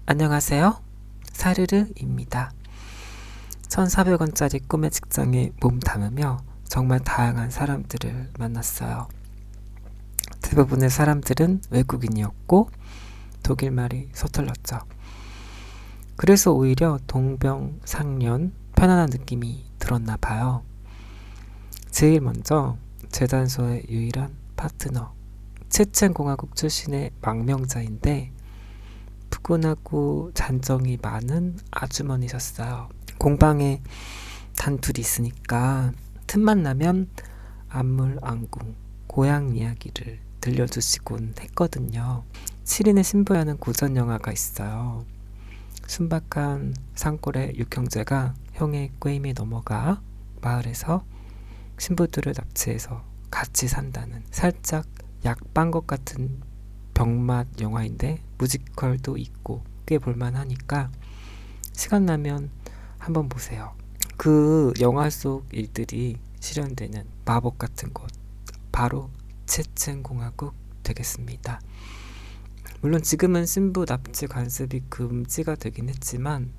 안녕하세요. 사르르입니다. 1,400원짜리 꿈의 직장에 몸 담으며 정말 다양한 사람들을 만났어요. 대부분의 사람들은 외국인이었고 독일말이 서툴렀죠. 그래서 오히려 동병상련 편안한 느낌이 들었나 봐요. 제일 먼저 제 단소의 유일한 파트너, 체첸공화국 출신의 망명자인데 푸근하고 잔정이 많은 아주머니셨어요. 공방에 단둘이 있으니까 틈만 나면 안물안궁 고향 이야기를 들려주시곤 했거든요. 7인의 신부라는 고전 영화가 있어요. 순박한 산골의 육형제가 형의 꾀임에 넘어가 마을에서 신부들을 납치해서 같이 산다는 살짝 약반 것 같은 병맛 영화인데 뮤지컬도 있고 꽤 볼만하니까 시간 나면 한번 보세요. 그 영화 속 일들이 실현되는 마법 같은 곳, 바로 체첸공화국 되겠습니다. 물론 지금은 신부 납치 관습이 금지가 되긴 했지만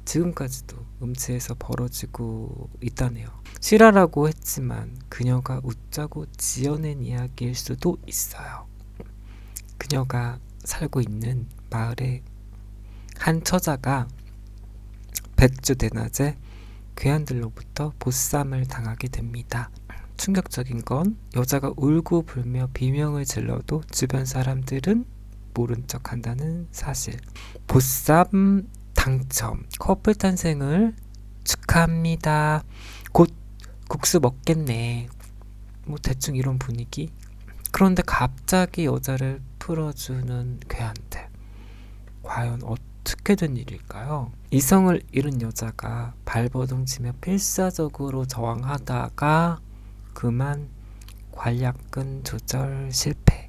지금까지도 음치에서 벌어지고 있다네요. 실화라고 했지만 그녀가 웃자고 지어낸 이야기일 수도 있어요. 그녀가 살고 있는 마을의 한 처자가 백주 대낮에 괴한들로부터 보쌈을 당하게 됩니다. 충격적인 건 여자가 울고 불며 비명을 질러도 주변 사람들은 모른 척 한다는 사실. 보쌈 당첨, 커플 탄생을 축하합니다. 곧 국수 먹겠네. 뭐 대충 이런 분위기. 그런데 갑자기 여자를 풀어주는 괴한들. 과연 어떻게 된 일일까요? 이성을 잃은 여자가 발버둥 치며 필사적으로 저항하다가 그만 관략근 조절 실패,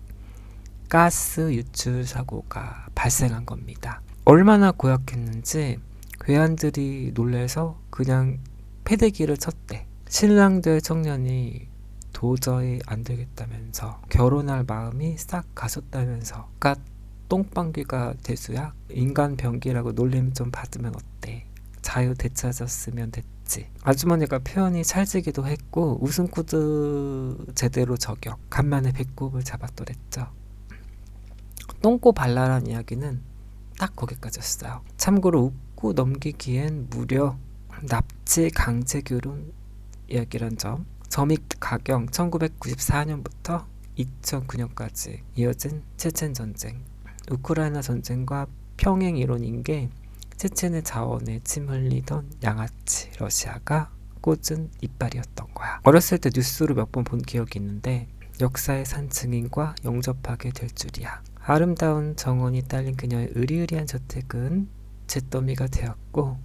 가스 유출 사고가 발생한 겁니다. 얼마나 고약했는지 괴한들이 놀래서 그냥 패대기를 쳤대. 신랑 될 청년이 도저히 안 되겠다면서 결혼할 마음이 싹 가셨다면서 똥방귀가 대수야? 인간 병기라고 놀림 좀 받으면 어때? 자유 되찾았으면 됐지. 아주머니가 표현이 찰지기도 했고 웃음코드 제대로 저격. 간만에 배꼽을 잡았더랬죠. 똥꼬 발랄한 이야기는 딱 거기까지였어요. 참고로 웃고 넘기기엔 무려 납치 강제 결혼 이야기란 점. 점입 가경 1994년부터 2009년까지 이어진 체첸 전쟁. 우크라이나 전쟁과 평행 이론인 게 체첸의 자원에 침 흘리던 양아치 러시아가 꽂은 이빨이었던 거야. 어렸을 때 뉴스로 몇 번 본 기억이 있는데 역사의 산 증인과 영접하게 될 줄이야. 아름다운 정원이 딸린 그녀의 으리으리한 저택은 잿더미가 되었고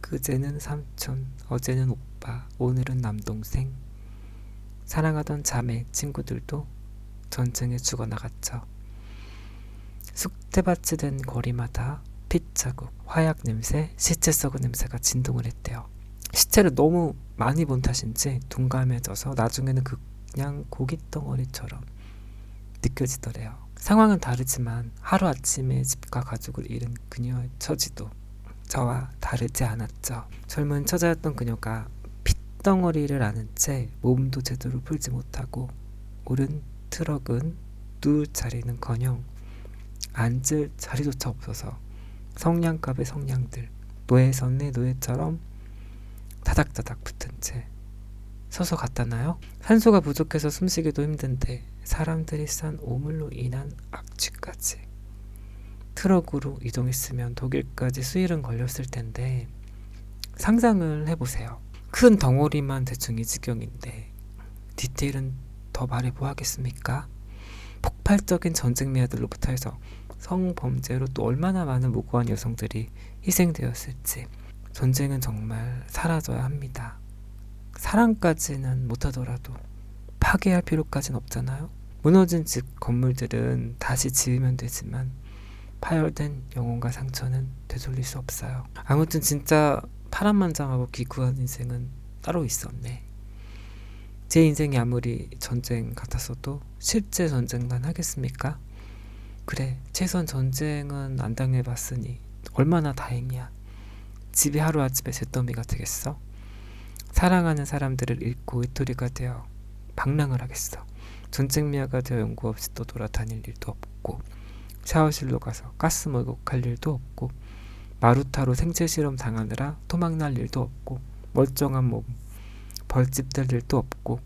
그제는 삼촌, 어제는 오빠, 오늘은 남동생. 사랑하던 자매, 친구들도 전쟁에 죽어나갔죠. 쑥대밭이 된 거리마다 핏자국, 화약 냄새, 시체 썩은 냄새가 진동을 했대요. 시체를 너무 많이 본 탓인지 둔감해져서 나중에는 그냥 고깃덩어리처럼 느껴지더래요. 상황은 다르지만 하루아침에 집과 가족을 잃은 그녀의 처지도 저와 다르지 않았죠. 젊은 처자였던 그녀가 핏덩어리를 안은 채 몸도 제대로 풀지 못하고 오른 트럭은 누울 자리는커녕 앉을 자리조차 없어서 성냥갑의 성냥들, 노예선의 노예처럼 다닥다닥 붙은 채 서서 갔다나요? 산소가 부족해서 숨쉬기도 힘든데 사람들이 싼 오물로 인한 악취까지. 트럭으로 이동했으면 독일까지 수일은 걸렸을 텐데 상상을 해보세요. 큰 덩어리만 대충 이 지경인데 디테일은 더 말해보아겠습니까? 폭발적인 전쟁 미아들로부터 해서 성범죄로 또 얼마나 많은 무고한 여성들이 희생되었을지. 전쟁은 정말 사라져야 합니다. 사랑까지는 못하더라도 파괴할 필요까지는 없잖아요. 무너진 집 건물들은 다시 지으면 되지만 파열된 영혼과 상처는 되돌릴 수 없어요. 아무튼 진짜 파란만장하고 기구한 인생은 따로 있었네. 제 인생이 아무리 전쟁 같았어도 실제 전쟁만 하겠습니까? 그래, 최소한 전쟁은 안 당해봤으니 얼마나 다행이야. 집이 하루아침에 잿더미가 되겠어? 사랑하는 사람들을 잃고 외톨이가 되어 방랑을 하겠어. 전쟁미아가 되어 연구 없이 또 돌아다닐 일도 없고, 샤워실로 가서 가스 목욕할 일도 없고, 마루타로 생체실험 당하느라 토막날 일도 없고, 멀쩡한 몸 벌집 될 일도 없고,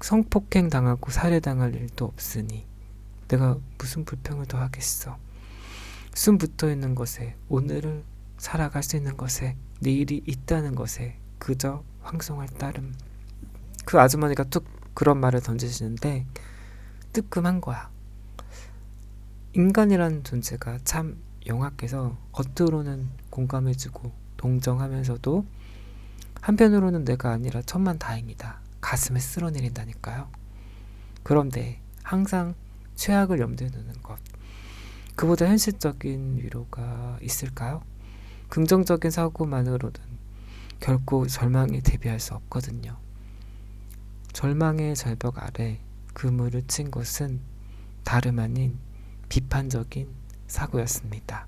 성폭행 당하고 살해당할 일도 없으니 내가 무슨 불평을 더 하겠어. 숨 붙어있는 것에, 오늘을 살아갈 수 있는 것에, 내일이 있다는 것에 그저 황송할 따름. 그 아주머니가 툭 그런 말을 던지시는데 뜨끔한 거야. 인간이란 존재가 참 영악해서 겉으로는 공감해주고 동정하면서도 한편으로는 내가 아니라 천만다행이다, 가슴에 쓸어내린다니까요. 그런데 항상 최악을 염두에 두는 것, 그보다 현실적인 위로가 있을까요? 긍정적인 사고만으로는 결코 절망에 대비할 수 없거든요. 절망의 절벽 아래 그물을 친 것은 다름 아닌 비판적인 사고였습니다.